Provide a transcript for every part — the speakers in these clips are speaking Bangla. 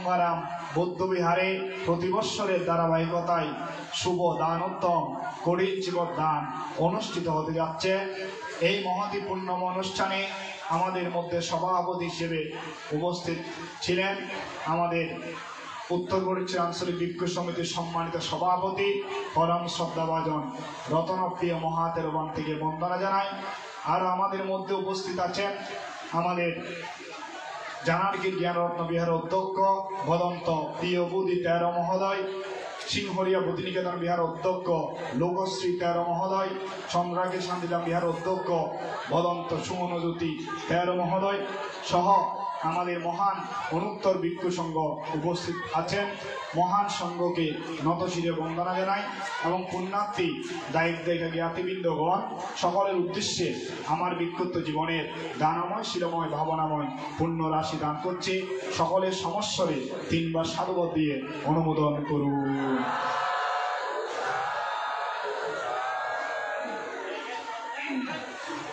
গঙ্গারাম বৌদ্ধবিহারে প্রতি বৎসরের ধারাবাহিকতায় শুভ দানোত্তম কঠিন জীবন দান অনুষ্ঠিত হতে যাচ্ছে। এই মহতি পূর্ণম অনুষ্ঠানে আমাদের মধ্যে সভাপতি হিসেবে উপস্থিত ছিলেন আমাদের উত্তর পরিচয় আঞ্চলিক ভিক্ষু সমিতির সম্মানিত সভাপতি পরম শ্রদ্ধাভাজন রতনপ্রিয় মহাতেরবান থেকে বন্দনা জানাই। আর আমাদের মধ্যে উপস্থিত আছেন আমাদের জানারগির জ্ঞানরত্ন বিহারের অধ্যক্ষ ভদন্ত প্রিয় বুদ্ধি তেরো মহোদয়, সিংহরিয়া বুদ্ধিনিকেতন বিহার অধ্যক্ষ লোকশ্রী তেরো মহোদয়, চন্দ্রাগী শান্তিধাম বিহার অধ্যক্ষ ভদন্ত সুমনজ্যোতি তেরো মহোদয় সহ আমাদের মহান অনুত্তর ভিক্ষু সংঘ উপস্থিত আছেন। মহান সংঘকে নতশিরে বন্দনা জানাই এবং পুণ্যার্থী দায়িত্ব জ্ঞাতিবৃন্দগণ সকলের উদ্দেশ্যে আমার ভিক্ষুত্ব জীবনের দানময় শিলময় ভাবনাময় পুণ্য রাশি দান করছি। সকলের সমস্বরে তিনবার সাধুবাদ দিয়ে অনুমোদন করুন।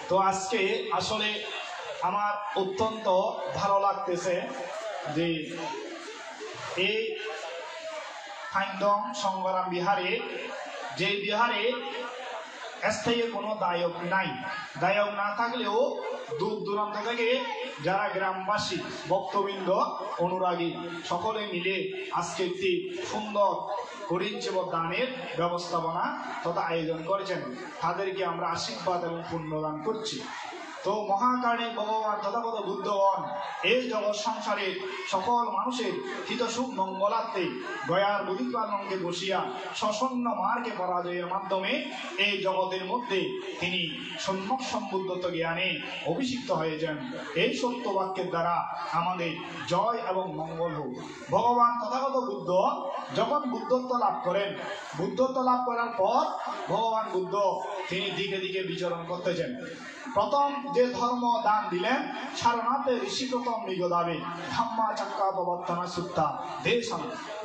তো আজকে আসলে আমার অত্যন্ত ভালো লাগতেছে যে এই খাইন্দম সংগ্রাম বিহারে, যে বিহারে স্থায়ী কোনো দায়ক নাই, দায়ক না থাকলেও দূর দূরান্ত থেকে যারা গ্রামবাসী ভক্তবৃন্দ অনুরাগী সকলে মিলে আজকে একটি সুন্দর কঠিন জীবন দানের ব্যবস্থাপনা তথা আয়োজন করেছেন, তাদেরকে আমরা আশীর্বাদ এবং পুণ্যদান করছি। তো মহাকারণে ভগবান তথাগত বুদ্ধগণ এই জগৎ সংসারে সকল মানুষের হিত সুখ মঙ্গলার্থে গয়ার বুদ্ধিকানকে বসিয়া সসন্ন মার্গে পরাজয়ের মাধ্যমে এই জগতের মধ্যে তিনি সম্যক সম্বুদ্ধত জ্ঞানে অভিষিক্ত হয়েছেন। এই সত্য বাক্যের দ্বারা আমাদের জয় এবং মঙ্গল হোক। ভগবান তথাগত বুদ্ধ যখন বুদ্ধত্ব লাভ করেন, বুদ্ধত্ব লাভ করার পর ভগবান বুদ্ধ তিনি দিকে দিকে বিচরণ করতেছেন। প্রথম যে ধর্ম দান দিলেন সারনাথে ঋষিগতম নিগদাবে ধাম্মা চক্র প্রবর্তনা সূত্রা দেশম,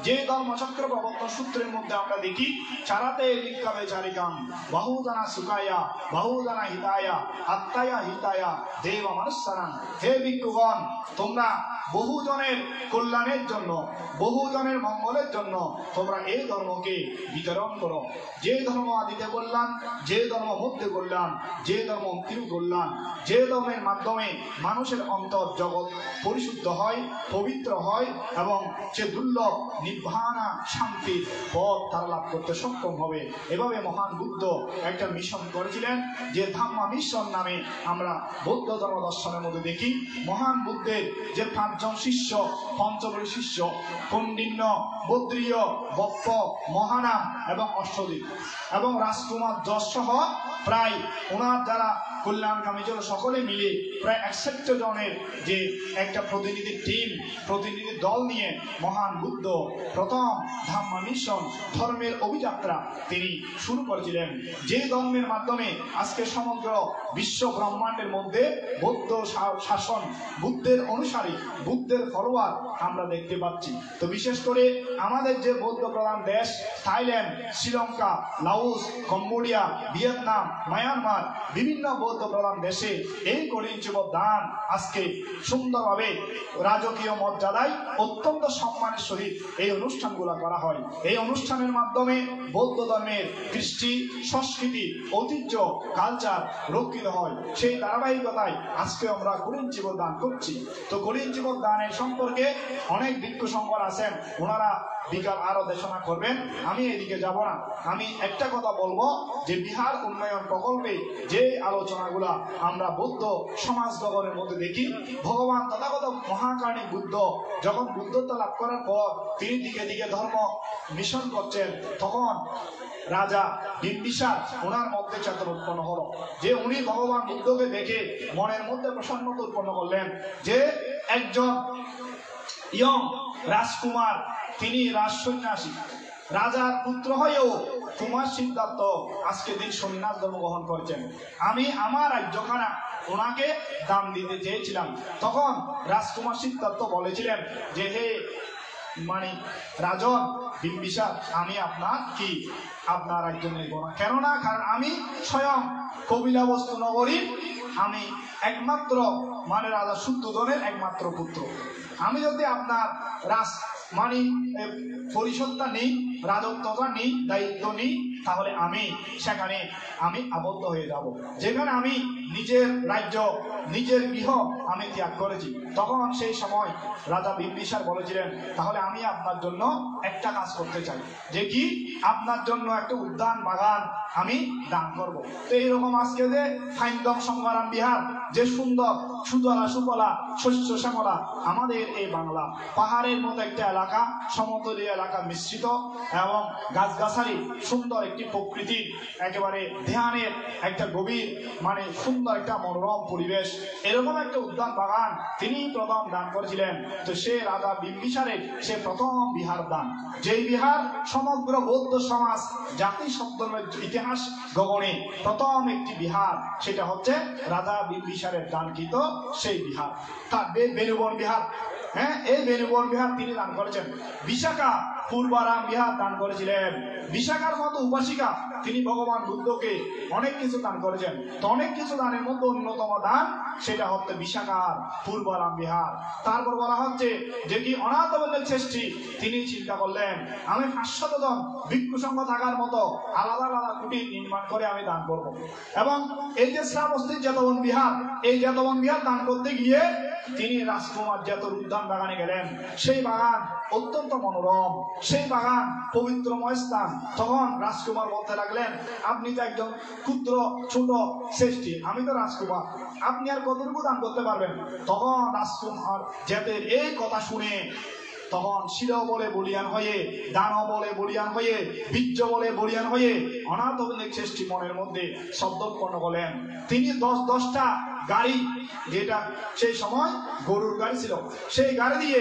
যে ধর্মচক্র প্রবর্তন সূত্রের মধ্যে আমরা দেখি চারাতে বিক্ষাবে চারিকাম বহুজনা সুখায়া বহুজনা হিতায়া আত্মায়া হিতায়া দেব মনুষ্যানাং। হে ভিক্ষুগণ, তোমরা বহুজনের কল্যাণের জন্য বহুজনের মঙ্গলের জন্য তোমরা এই ধর্মকে বিতরণ করো। যে ধর্ম আদিতে কল্যাণ, যে ধর্ম মধ্যে কল্যাণ, যে ধর্ম অন্তিম কল্যাণ, যে ধর্মের মাধ্যমে মানুষের অন্তর জগৎ পরিশুদ্ধ হয়, পবিত্র হয় এবং সে দুর্লভ নির্বাণা শান্তির পথ তারা লাভ করতে সক্ষম হবে। এভাবে মহান বুদ্ধ একটা মিশন করেছিলেন, যে ধাম্মা মিশন নামে আমরা বৌদ্ধ ধর্ম দর্শনের মধ্যে দেখি। মহান বুদ্ধের যে পাঁচজন শিষ্য, পঞ্চবলী শিষ্য কৌন্ডিন্য, বদ্রীয়, বপ্প, মহানাম এবং অশ্বদীপ এবং রাজকুমার যশ সহ প্রায় ওনার যারা কল্যাণকামী ছিল সকলে মিলে প্রায় 61 জনের যে একটা প্রতিনিধি টিম, প্রতিনিধি দল নিয়ে মহান বুদ্ধ প্রথম ধাম্মা মিশন ধর্মের অভিযাত্রা তিনি শুরু করেছিলেন। যে ধর্মের মাধ্যমে আজকে সমগ্র বিশ্ব ব্রহ্মাণ্ডের মধ্যে বৌদ্ধ শাসন, বুদ্ধের অনুসারী, বুদ্ধের ফলোয়ার আমরা দেখতে পাচ্ছি। তো বিশেষ করে আমাদের যে বৌদ্ধ প্রধান দেশ Thailand, Sri Lanka, Laos, Cambodia, Vietnam, Myanmar বিভিন্ন বৌদ্ধ প্রধান দেশে এই কঠিন জীবন দান আজকে সুন্দরভাবে রাজকীয় মর্যাদায় অত্যন্ত সম্মানের সহিত এই অনুষ্ঠানগুলো করা হয়। এই অনুষ্ঠানের মাধ্যমে বৌদ্ধ ধর্মের কৃষ্টি, সংস্কৃতি, ঐতিহ্য, কালচার রক্ষিত হয়। সেই ধারাবাহিকতায় আজকে আমরা কঠিন জীবন দান করছি। তো কঠিন জীবন দানের সম্পর্কে অনেক ভিক্ষু সংঘ আছেন, ওনারা বিকাল আরো দেশনা করবেন, আমি এদিকে যাব না। আমি একটা কথা বলবো যে বিহার উন্নয়ন প্রকল্পে যে আলোচনাগুলা আমরা বৌদ্ধ সমাজ গঠনের মধ্যে দেখি, ভগবান তথাগত মহাকারণিক বুদ্ধ যখন বুদ্ধত্ব লাভ করার পর তিনি দিকে দিকে ধর্ম মিশন করছেন, তখন রাজা বিম্বিসার ওনার মধ্যে চেতনা উৎপন্ন হলো যে উনি ভগবান বুদ্ধকে দেখে মনের মধ্যে প্রসন্নতা উৎপন্ন করলেন যে একজন ইয়ং রাজকুমার, তিনি রাজসন্ন্যাসী, রাজার পুত্র হয়েও কুমার সিদ্ধার্থ আজকে দিন সন্ন্যাস ধর্ম গ্রহণ করেছেন। আমি আমার রাজ্যখানা ওনাকে দান দিতে চেয়েছিলাম। তখন রাজকুমার সিদ্ধার্থ বলেছিলেন যে হে মানে রাজন বিম্বিসার, আমি আপনার কি আপনার রাজ্য নেব না, কেননা কারণ আমি স্বয়ং কবিলাবস্তু নগরীর আমি একমাত্র মানে রাজা শুদ্ধোধনের একমাত্র পুত্র। আমি যদি আপনার মানে পরিষদটা নেই, রাজত্বটা নেই, দায়িত্ব নেই, তাহলে সেখানে আমি আবদ্ধ হয়ে যাব। যেখানে আমি নিজের রাজ্য, নিজের গৃহ আমি ত্যাগ করেছি, তখন সেই সময় রাজা বিম্বিসার বলেছিলেন, তাহলে আমি আপনার জন্য একটা কাজ করতে চাই, যে কি আপনার জন্য একটা উদ্যান বাগান আমি দান করব। তো এইরকম আজকে যে ফাইন্দম সংগ্রাম বিহার, যে সুন্দর সুজলা সুফলা শস্য শ্যামলা আমাদের এই বাংলা, পাহাড়ের মতো একটা এলাকা, সমতলীয় এলাকা মিশ্রিত এবং গাছগাছালি সুন্দর একটি প্রকৃতি, একেবারে ধ্যানের একটা গভীর মানে সুন্দর একটা মনোরম পরিবেশ, এরকম একটা উদ্যান বাগান তিনি প্রথম দান করেছিলেন। তো সে রাজা বিম্বিসারের সে প্রথম বিহার দান, যেই বিহার সমগ্র বৌদ্ধ সমাজ জাতি শব্দের ইতিহাস গগনে প্রথম একটি বিহার, সেটা হচ্ছে রাজা বিম্বিসারের দানকৃত সেই বিহার, তার বেনুবন বিহার। হ্যাঁ, এই বেনুবন বিহার তিনি দান করেছেন। বিশাখা পূর্বারাম বিহার দান করেছিলেন। বিশাখার মতো উপাসিকা তিনি ভগবান বুদ্ধকে অনেক কিছু দান করেছেন। তো অনেক কিছু দানের মধ্যে অন্যতম দান সেটা হচ্ছে বিশাখার পূর্বারাম বিহার। তারপর বলা হচ্ছে যে কি অনাথবল্লের সৃষ্টি তিনি চিন্তা করলেন, আমি 500 জন ভিক্ষু সংঘ থাকার মতো আলাদা আলাদা কুটির নির্মাণ করে আমি দান করব। এবং এই যে শ্রাবস্তির জেতবন বিহার, এই জেতবন বিহার দান করতে গিয়ে তিনি রাজকুমার জেতর উদ্যান বাগানে গেলেন। সেই বাগান অত্যন্ত মনোরম, সেই বাগান পবিত্রময় স্থান। তখন রাজকুমার বলতে লাগলেন, আপনি তো একজন ক্ষুদ্র ছোট শ্রেষ্ঠী, আমি তো রাজকুমার, আপনি আর কতটুকু দান করতে পারবেন? তখন রাজকুমার জেতের এই কথা শুনে তখন শির বলে বলিয়ান হয়ে, দান বলে বলিয়ান হয়ে, বীর্য বলে বলিয়ান হয়ে অনাথ শ্রেষ্ঠী মনের মধ্যে শব্দ উৎপন্ন করলেন। তিনি 10টা গাড়ি, যেটা সেই সময় গরুর গাড়ি ছিল, সেই গাড়ি দিয়ে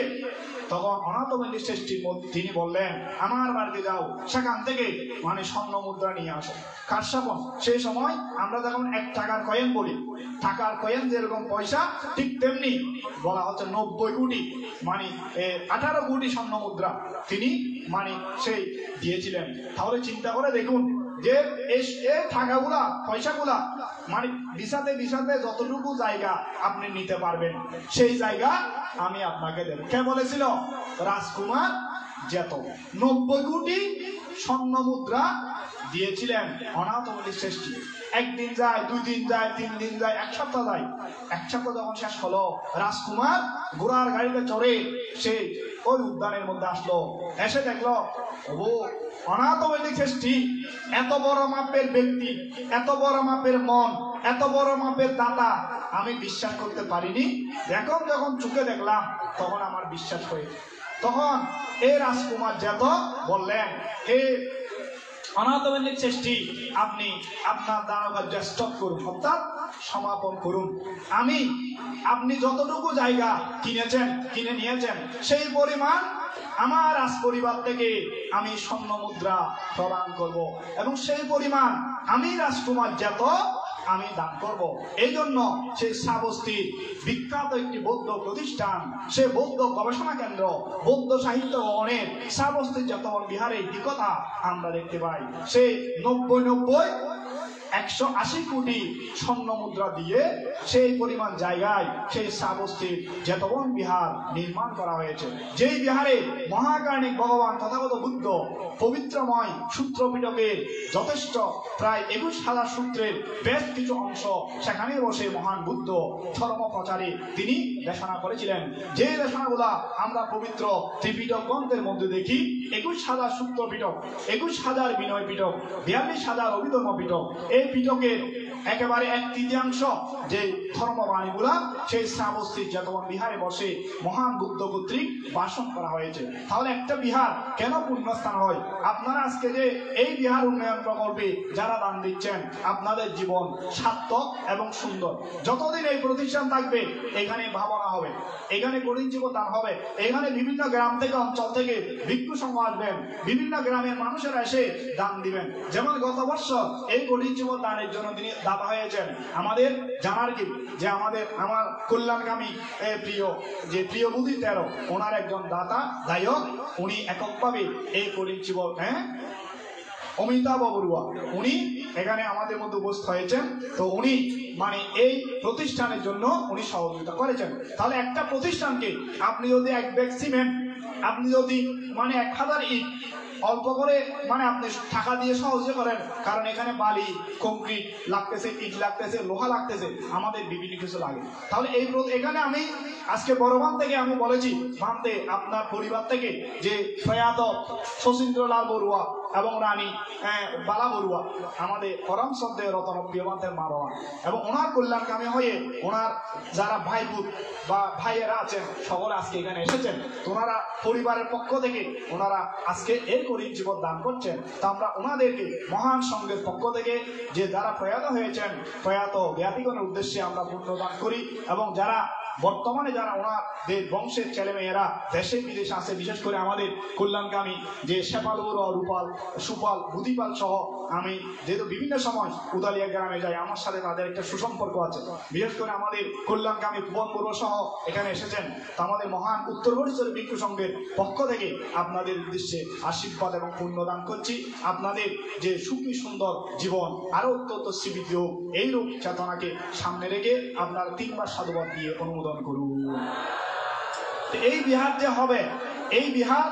তখন অনাথবন্দী শ্রেষ্ঠীর মধ্যে তিনি বললেন, আমার বাড়িতে যাও, সেখান থেকে মানে স্বর্ণ মুদ্রা নিয়ে আসো। কারসাপন সেই সময় আমরা যখন 1 টাকার কয়েন বলি, টাকার কয়েন যেরকম পয়সা, ঠিক তেমনি বলা হচ্ছে 90 কোটি মানে 18 কোটি স্বর্ণ মুদ্রা তিনি মানে সেই দিয়েছিলেন। তাহলে চিন্তা করে দেখুন যে এই টাকাগুলা পয়সাগুলা মানে বিছাতে বিছাতে যতটুকু জায়গা আপনি নিতে পারবেন সেই জায়গা আমি আপনাকে দেব। কে বলেছিল? রাজকুমার জেত 90 কোটি স্বর্ণ মুদ্রা দিয়েছিলেন অনাথবল্লী শ্রেষ্ঠী। একদিন যায়, 2 দিন যায়, 3 দিন যায়, 1 সপ্তাহ যায়। 1 সপ্তাহ যখন শেষ হলো, রাজকুমার ঘোড়ার গাড়িতে চড়ে সে ওই উদ্যানের মধ্যে আসলো। এসে দেখলো ও অনাথবল্লী শ্রেষ্ঠী এত বড় মাপের ব্যক্তি, এত বড় মাপের মন, এত বড় মাপের দাতা আমি বিশ্বাস করতে পারিনি। এখন যখন চোখে দেখলাম তখন আমার বিশ্বাস হয়েছে। তখন এই রাজকুমার যেত বললেন, হে অনাথবল্লী শ্রেষ্ঠী, আপনি আপনার দানকার্য স্টপ করুন, অর্থাৎ সমাপন করুন। আপনি যতটুকু জায়গা কিনে নিয়েছেন সেই পরিমাণ আমার রাজ পরিবার থেকে আমি স্বর্ণ মুদ্রা প্রদান করব, এবং সেই পরিমাণ আমি রাজকুমার যেত আমি দান করব। এই জন্য সেই শ্রাবস্তির বিখ্যাত একটি বৌদ্ধ প্রতিষ্ঠান, সে বৌদ্ধ গবেষণা কেন্দ্র, বৌদ্ধ সাহিত্য ভবনের শ্রাবস্তির জেতবন বিহারে এই কথা আমরা দেখতে পাই। সেই 180 কোটি স্বর্ণ মুদ্রা দিয়ে সেই পরিমাণ জায়গায় সেই শ্রাবস্তির জেতবন বিহার নির্মাণ করা হয়েছে। যেই বিহারে মহাকার্ণিক ভগবান তথাগত বুদ্ধ পবিত্রময় সূত্র পিটকের যথেষ্ট প্রায় 21,000 সূত্রের বেশ কিছু অংশ সেখানে বসে মহান বুদ্ধ ধর্ম প্রচারে তিনি দেশনা করেছিলেন। যে দেশনাগুলা আমরা পবিত্র ত্রিপিটক গ্রন্থের মধ্যে দেখি, 21,000 সূত্র পিটক, 21,000 বিনয় পিটক, 42,000 অভিধর্ম পিটক, এই পিটকের একেবারে 1/3 যে ধর্মবাণীগুলা সেই শ্রাবস্তির জেতবন বিহারে বসে মহান বুদ্ধ কর্তৃক ভাষণ করা হয়েছে। তাহলে একটা বিহার কেন পুণ্যস্থান হয়? আপনারা আজকে যে এই বিহার উন্নয়ন প্রকল্পে যারা দান দিচ্ছেন, আপনাদের জীবন সার্থক এবং সুন্দর। যতদিন এই প্রতিষ্ঠান থাকবে এখানে ভাবনা হবে, এখানে গরিব জীবন দান হবে, এখানে বিভিন্ন গ্রাম থেকে অঞ্চল থেকে ভিক্ষু সংঘ আসবেন, বিভিন্ন গ্রামের মানুষেরা এসে দান দিবেন। যেমন গত বছর এই গরিব জীবন দানের জন্য তিনি দাতা হয়েছেন আমাদের জানার কি যে আমার কল্যাণকামী প্রিয় বুদ্ধি 13 ওনার একজন দাতা দায়ক, উনি এককভাবে এই গরিব জীবন অমিতাভ বড়ুয়া, উনি এখানে আমাদের মধ্যে উপস্থিত হয়েছেন। তো উনি মানে এই প্রতিষ্ঠানের জন্য উনি সহযোগিতা করেছেন। তাহলে একটা প্রতিষ্ঠানকে আপনি যদি এক ব্যাগ সিমেন্ট, আপনি যদি মানে 1000 ইট অল্প করে মানে আপনি টাকা দিয়ে সহযোগিতা করেন, কারণ এখানে বালি কংক্রিট লাগতেছে, ইট লাগতেছে, লোহা লাগতেছে, আমাদের বিভিন্ন কিছু লাগে। তাহলে এখানে আমি আজকে বড়বান থেকে আমি বলেছি ভাবতে আপনার পরিবার থেকে যে প্রয়াত শচীন্দ্রলাল বড়ুয়া এবং রানী বালা বড়ুয়া আমাদের পরম শ্রদ্ধেয় রতনপ্রিয়বান্তের মা বাবা, এবং ওনার কল্যাণকামী হয়ে ওনার যারা ভাই বোন বা ভাইয়েরা আছেন সকলে আজকে এখানে এসেছেন। তো ওনারা পরিবারের পক্ষ থেকে ওনারা আজকে এই গরিব জীবন দান করছেন। তা আমরা ওনাদেরকে মহান সংঘের পক্ষ থেকে যে যারা প্রয়াত হয়েছেন প্রয়াত জ্ঞাতিগণের উদ্দেশ্যে আমরা পুণ্যদান করি, এবং যারা বর্তমানে যারা ওনাদের বংশের ছেলেমেয়েরা দেশে বিদেশে আছে, বিশেষ করে আমাদের কল্যাণকামী যে শেপাল বড়ুয়া, রূপাল, সুপাল, বুধিপাল সহ আমি যেহেতু বিভিন্ন সময় উদালিয়া গ্রামে যাই, আমার সাথে তাদের একটা সুসম্পর্ক আছে। বিশেষ করে আমাদের কল্যাণকামী ভুবন বড়ুয়া সহ এখানে এসেছেন। তা আমাদের মহান উত্তর হরিচর ভিক্ষু সংঘের পক্ষ থেকে আপনাদের উদ্দেশ্যে আশীর্বাদ এবং পুণ্যদান করছি। আপনাদের যে সুখী সুন্দর জীবন আরো অত্যন্ত জীবিত হোক, এইরূপ চেতনাকে সামনে রেখে আপনারা 3 বার সাধুবাদ দিয়ে অনুমোদন করুন। এই বিহার যে হবে, এই বিহার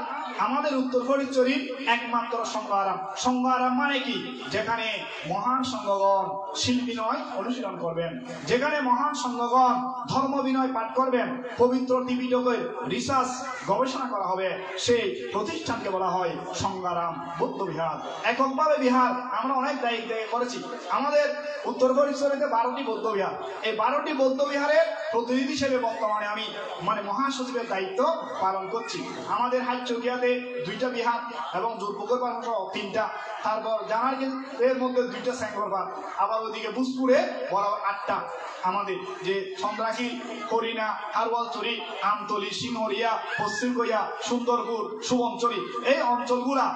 আমাদের উত্তর ফরিদচুরির একমাত্র সংঘারাম। সংঘারাম মানে কি? যেখানে মহান সংঘগণ শিল্পী নয় অনুশীলন করবেন, যেখানে মহান সংঘগণ ধর্ম বিনয় পাঠ করবেন, পবিত্র ত্রিপিটকের রিসার্চ গবেষণা করা হবে, সেই প্রতিষ্ঠানকে বলা হয় সংঘারাম বৌদ্ধ বিহার। এককভাবে বিহার আমরা অনেক দায়িত্ব করেছি। আমাদের উত্তর ফরিদচুরিতে 12টি বৌদ্ধ বিহার। এই 12টি বৌদ্ধ বিহারের প্রতিনিধি হিসেবে বর্তমানে আমি মানে মহাসচিবের দায়িত্ব পালন করছি। আমাদের হাইচৌকিয়াতে 2টা বিহার এবং জোরপুকুর পাড় সহ 3টা, তারপর জানার মধ্যে 2টা স্যাঙ্গরপাড়, আবার ওইদিকে বুসপুরে বড় 8টা। আমাদের যে চন্দ্রাখী, হরিণা, হারওয়ালচুরি, আমতলি, সিংহরিয়া, পশ্চিমগইয়া, সুন্দরপুর, সুবনচুরি, এই অঞ্চলগুলা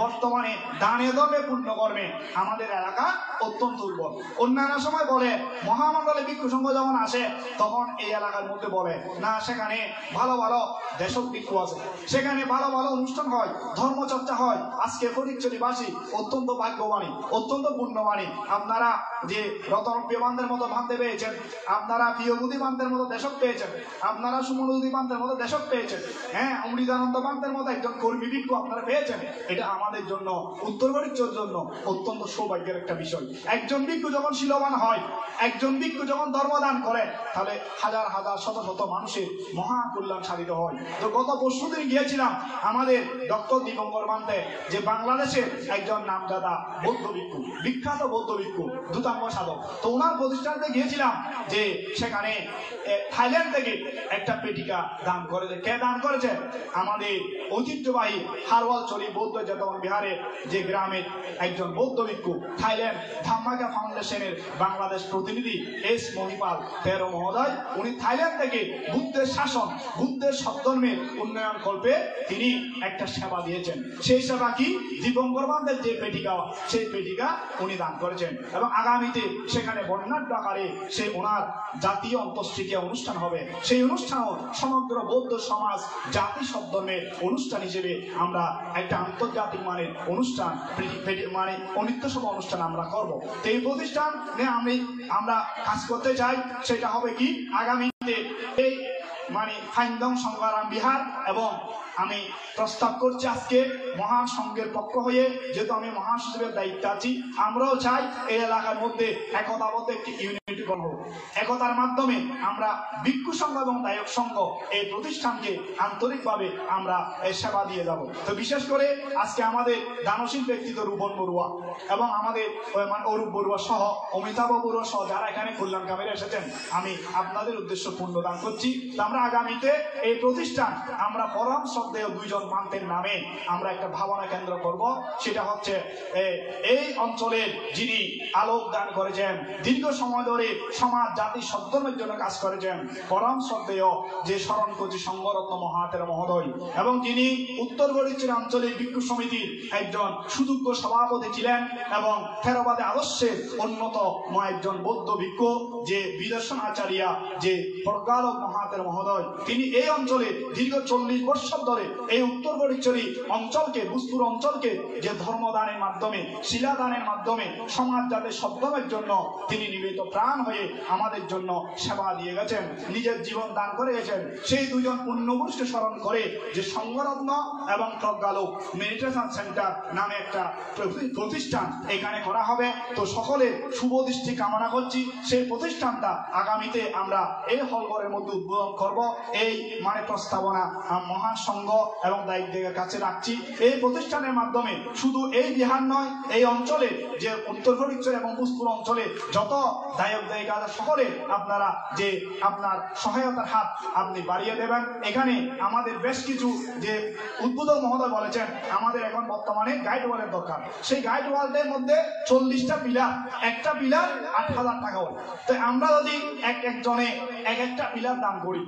বর্তমানে দানে দমে পুণ্যকর্মে আমাদের এলাকা অত্যন্ত দুর্বল। অন্যান্য সময় বলে মহামণ্ডলে ভিক্ষু সংঘ যখন আসে তখন এই এলাকার মধ্যে বলে না, সেখানে ভালো ভালো দেশক ভিক্ষু আছে, সেখানে ভালো ভালো অনুষ্ঠান হয়, ধর্মচর্চা হয়। আজকে ফরিদচুরিবাসী অত্যন্ত ভাগ্যবানী, অত্যন্ত পুণ্যবানী। আপনারা যে রতনপ্রিয় বান্ধের মতো বান্ধে পেয়েছেন, আপনারা প্রিয়বুদ্ধি বান্ধের মতো দেশক পেয়েছেন, আপনারা সুমনবুদ্ধি বান্ধের মতো দেশক পেয়েছেন, হ্যাঁ, অমৃতানন্দ বান্ধের মতো একজন কর্মী ভিক্ষু আপনারা পেয়েছেন। এটা আমাদের জন্য, উত্তর ফরিদচুরির জন্য অত্যন্ত সৌভাগ্যের একটা বিষয়। একজন ভিক্ষু যখন শিলবান হয়, একজন ভিক্ষু যখন ধর্মদান করে, তাহলে হাজার হাজার শত শত মানুষের মহা কল্যাণ সাধিত হয়। তো গত পরশুদিন গিয়েছিলাম আমাদের ডক্টর দীপঙ্কর বান্তে, যে বাংলাদেশের একজন নামজাদা বৌদ্ধ ভিক্ষু, বিখ্যাত বৌদ্ধ ভিক্ষু, দূতাঙ্গ সাধক। তো ওনার প্রতিষ্ঠানে গিয়েছিলাম, যে সেখানে থাইল্যান্ড থেকে একটা পেটিকা দান করেছে। কে দান করেছে? আমাদের ঐতিহ্যবাহী হারওয়ালচুরি বৌদ্ধ চেতন বিহারে যে গ্রামের একজন বৌদ্ধ ভিক্ষু, থাইল্যান্ড ধাম্মাকা ফাউন্ডেশনের বাংলাদেশ প্রতিনিধি এস মহিপাল তেরো মহোদয়, উনি থাইল্যান্ড থেকে বুদ্ধের শাসন, বুদ্ধের সদ্ধর্মের উন্নয়ন কল্পে তিনি একটা সেবা দিয়েছেন। সেই সেবা কি? দীপঙ্কর বান্ধের যে পেটিকা, সেই পেটিকা উনি দান করেছেন। এবং আগামীতে সেখানে বর্ণাঢ্য আকারে সে ওনার জাতীয় অন্তঃষ্টিক্রিয়া অনুষ্ঠান হবে। সেই অনুষ্ঠানও সমগ্র বৌদ্ধ সমাজ জাতি সদ্ধর্মের অনুষ্ঠান হিসেবে আমরা একটা আন্তর্জাতিক মানের অনুষ্ঠান মানে অনিত্য সভা অনুষ্ঠান আমরা করব। তো এই প্রতিষ্ঠান আমরা কাজ করতে চাই। সেটা হবে কি? আগামীতে এই মানে ফাইন্দং সংঘারাম বিহার, এবং আমি প্রস্তাব করছি আজকে মহান সংঘের পক্ষ হয়ে, যেহেতু আমি মহাসচিবের দায়িত্ব আছি, আমরাও চাই এই এলাকার মধ্যে একতাবদ্ধ একটি ইউনিটি গঠন হোক। একতার মাধ্যমে আমরা ভিক্ষু সংঘ এবং দায়ক সংঘ এই প্রতিষ্ঠানকে আন্তরিকভাবে আমরা সেবা দিয়ে যাব। তো বিশেষ করে আজকে আমাদের দানশীল ব্যক্তিত্ব রূপন বড়ুয়া এবং আমাদের অরূপ বড়ুয়া সহ অমিতাভ বড়ুয়া সহ যারা এখানে কল্যাণকামীরা এসেছেন, আমি আপনাদের উদ্দেশ্য পুণ্যদান করছি। আমরা আগামীতে এই প্রতিষ্ঠান আমরা পরম শ্রদ্ধেয় 2 জন মান্তের নামে আমরা একটা ভাবনা কেন্দ্র করব। সেটা হচ্ছে এই অঞ্চলের যিনি আলোক দান করেছেন, দীর্ঘ সময় ধরে সমাজ জাতি সদ্ধর্মের জন্য কাজ করেছেন, পরম শ্রদ্ধেয় যে শরণকচি সংঘরত্ন মহাতের মহোদয়, এবং যিনি উত্তর ফরিদচুরি আঞ্চলিক ভিক্ষু সমিতির একজন সুযোগ্য সভাপতি ছিলেন, এবং থেরবাদে আদর্শের অন্যতম একজন বৌদ্ধ ভিক্ষু, যে বিদর্শন আচার্য, যে প্রজ্ঞালক মহাতের মহোদয়, তিনি এই অঞ্চলে দীর্ঘ 40 বছর ধরে করে এই উত্তর ফটিকছড়ি অঞ্চলকে, ভূজপুর অঞ্চলকে যে ধর্মদানের মাধ্যমে, শিলাদানের মাধ্যমে সমাজ যাতে সদ্যমের জন্য তিনি নিবেদিত প্রাণ হয়ে আমাদের জন্য সেবা দিয়ে গেছেন, নিজের জীবন দান করে গেছেন, সেই দুজন পুণ্যপুরুষকে স্মরণ করে যে সংঘরত্ন এবং প্রজ্ঞালোক মেডিটেশন সেন্টার নামে একটা প্রতিষ্ঠান এখানে করা হবে। তো সকলের শুভ দৃষ্টি কামনা করছি। সেই প্রতিষ্ঠানটা আগামীতে আমরা এই হলঘরের মধ্যে উদ্বোধন করব, এই প্রস্তাবনা মহান সংঘ এবং দায়িত্বের কাছে রাখছি। এই প্রতিষ্ঠানের মাধ্যমে শুধু এই বিহার নয়, এই অঞ্চলে যে উত্তর ফটিকছড়ি এবং ভূজপুর অঞ্চলে যত দায়ক দায়িকা সকলে আপনারা যে আপনার সহায়তার হাত আপনি বাড়িয়ে দেবেন। এখানে আমাদের বেশ কিছু যে উদ্বোধক মহোদয় বলেছেন, আমাদের এখন বর্তমানে গাইড ওয়ালের দরকার। সেই গাইড ওয়ালের মধ্যে 40টা পিলার, একটা পিলার 8,000 টাকা হল। তো আমরা যদি একজনে একটা পিলার দান করি,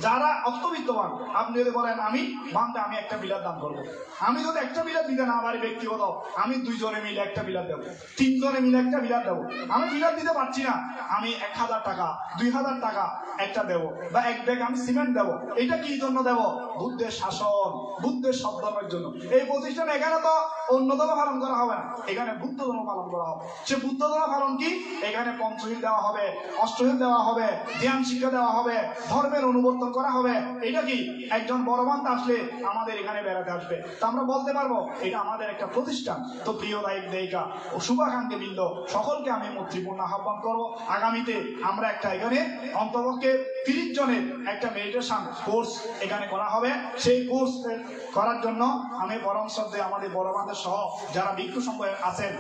যারা অর্থবিত্তবান, আপনি যদি বলেন আমি একটা পিলার দান করবো, আমি যদি একটা পিলার দিতে না পারি ব্যক্তিগত, আমি 2 জনে মিলে একটা পিলার দেবো, 3 জনে মিলে একটা পিলার দেবো। আমি পিলার দিতে পারছি না, আমি 1,000 টাকা 2,000 টাকা একটা দেবো, বা এক ব্যাগ আমি সিমেন্ট দেবো। এটা কি জন্য দেবো? বুদ্ধের শাসন, বুদ্ধের সদ্ধর্মের জন্য। এই প্রতিষ্ঠানে এখানে তো অন্য ধর্ম পালন করা হবে না, এখানে বুদ্ধ ধর্ম পালন করা হবে। সে বুদ্ধ ধর্ম পালন কি? এখানে পঞ্চশীল দেওয়া হবে, অষ্টশীল দেওয়া হবে, ধ্যান শিক্ষা দেওয়া হবে, ধর্মের অনুবর্তন করা হবে। এটা কি একজন বড়বান আসলে আমাদের এখানে বেড়াতে আসবে, তা আমরা বলতে পারবো এটা আমাদের একটা প্রতিষ্ঠান। তো প্রিয় দায়িক দায়িকা ও শুভাকাঙ্ক্ষী বৃন্দ সকলকে আমি মৈত্রীপূর্ণ আহ্বান করবো। আগামীতে আমরা একটা এখানে অন্তপক্ষে 30 জনের একটা মেডিটেশন কোর্স এখানে করা হবে। সেই কোর্স করার জন্য আমি পরম শ্রদ্ধেয় আমাদের বড়বানদের সহ যারা ভিক্ষু সম্প্রদায় আছেন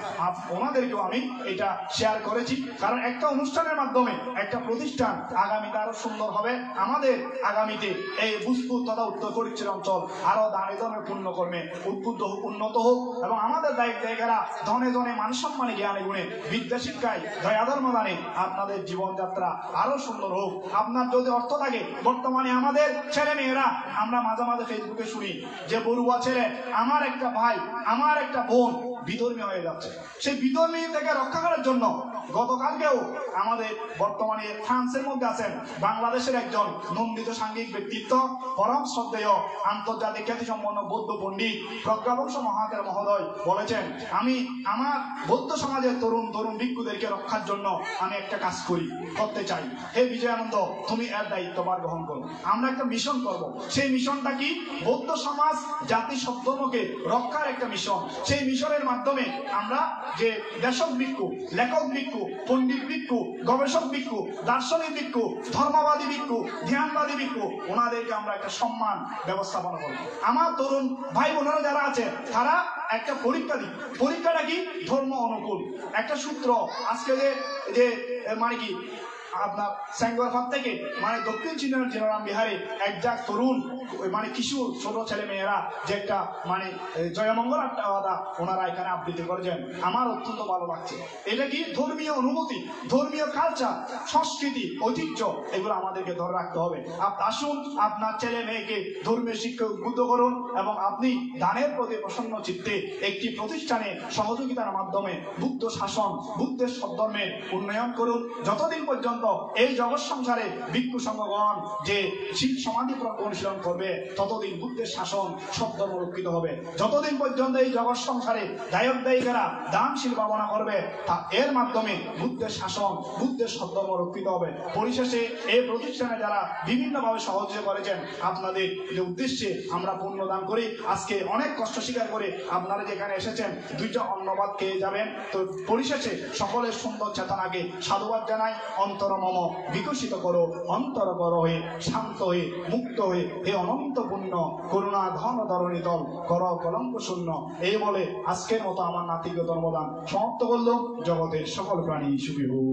ওনাদেরকেও আমি এটা শেয়ার করেছি। কারণ একটা অনুষ্ঠানের মাধ্যমে একটা প্রতিষ্ঠান আগামীতে আরো সুন্দর হবে। আমাদের আগামীতে এই ভূজপুর তথা উত্তর ফটিকছড়ি অঞ্চল আরো দানে দানে পূর্ণ কর্মে উদ্বুদ্ধ হোক, উন্নত হোক, এবং আমাদের দায়িত্ব জায়গারা ধনে ধনে মান সম্মানে জ্ঞানে গুণে বিদ্যা শিক্ষায় দয়াধর্ম দানে আপনাদের জীবনযাত্রা আরো সুন্দর হোক। আপনার যদি অর্থ থাকে, বর্তমানে আমাদের ছেলে মেয়েরা আমরা মাঝে মাঝে ফেসবুকে শুনি যে বড়ুয়া ছেলে, আমার একটা ভাই, আমার একটা বোন বিধর্মী হয়ে যাচ্ছে। সেই বিধর্মী থেকে রক্ষা করার জন্য গতকালকেও আমাদের বর্তমানে ফ্রান্সের মধ্যে আছেন বাংলাদেশের একজন নন্দিত সাংঘিক ব্যক্তিত্ব, পরম শ্রদ্ধেয় আন্তর্জাতিক খ্যাতিসম্পন্ন বৌদ্ধ পণ্ডিত প্রজ্ঞাবংশ মহাতের মহোদয় বলেছেন, আমি আমার বৌদ্ধ সমাজের তরুণ ভিক্ষুদেরকে রক্ষার জন্য আমি একটা কাজ করতে চাই। হে বিজয়ানন্দ, তুমি এর দায়িত্বভার গ্রহণ করো, আমরা একটা মিশন করব। সেই মিশনটা কি? বৌদ্ধ সমাজ জাতি সদ্ধর্মকে রক্ষার একটা মিশন। সেই মিশনের মাধ্যমে আমরা যে দেশক ভিক্ষু, লেখক ভিক্ষু, পণ্ডিত ভিক্ষু, গবেষক ভিক্ষু, দার্শনিক ভিক্ষু, ধর্মবাদী ভিক্ষু, ধ্যানবাদী ভিক্ষু, ওনাদেরকে আমরা একটা সম্মান ব্যবস্থাপনা করব। আমার তরুণ ভাই বোনেরা যারা আছে তারা একটা পরীক্ষা দিই। পরীক্ষাটা কি? ধর্ম অনুকূল একটা সূত্র। আজকে যে কি আপনার স্যাঙ্গুয়ারফাত থেকে দক্ষিণ চীনের জেনারাম বিহারে একজাক তরুণ কিশোর ছোট ছেলে মেয়েরা যে একটা জয়মঙ্গল আড্ডা ওনারা এখানে আবৃত্তি করেছেন, আমার অত্যন্ত ভালো লাগছে। এটা কি? ধর্মীয় অনুভূতি, ধর্মীয় কালচার, সংস্কৃতি, ঐতিহ্য, এগুলো আমাদেরকে ধরে রাখতে হবে। আসুন আপনার ছেলে মেয়েকে ধর্মীয় শিক্ষা উদ্বুদ্ধ করুন এবং আপনি দানের প্রতি প্রসন্ন চিত্তে একটি প্রতিষ্ঠানে সহযোগিতার মাধ্যমে বুদ্ধ শাসন, বুদ্ধের সদ্ধর্মের উন্নয়ন করুন। যতদিন পর্যন্ত এই জগৎ সংসারে ভিক্ষু সংঘগণ যে শীল সমাধি অনুশীলন করবে, ততদিন বুদ্ধের শাসন সদ্ধর্ম রক্ষিত হবে। যতদিন পর্যন্ত এই জগৎ সংসারে দায়ক দায়িকারা দানশীল ভাবনা করবে, তা এর মাধ্যমে বুদ্ধের শাসন, বুদ্ধের সদ্ধর্ম রক্ষিত হবে। পরিশেষে এই প্রতিষ্ঠানে যারা বিভিন্নভাবে সহযোগিতা করেছেন, আপনাদের যে উদ্দেশ্যে আমরা পুণ্যদান করি। আজকে অনেক কষ্ট স্বীকার করে আপনারা যেখানে এসেছেন, 2টা অন্নবাদ খেয়ে যাবেন। তো পরিশেষে সকলের সুন্দর চেতনাকে সাধুবাদ জানাই। অন্তর মম বিকশিত করো, অন্তর করো হয়ে শান্ত হয়ে মুক্ত হয়ে হে অনন্ত পুণ্য করুণা ধন ধরণী তল কর কলঙ্ক শূন্য। এই বলে আজকের মতো আমার নাতিক ধর্মদান সমাপ্ত করল। জগতের সকল প্রাণী সুখী হোক।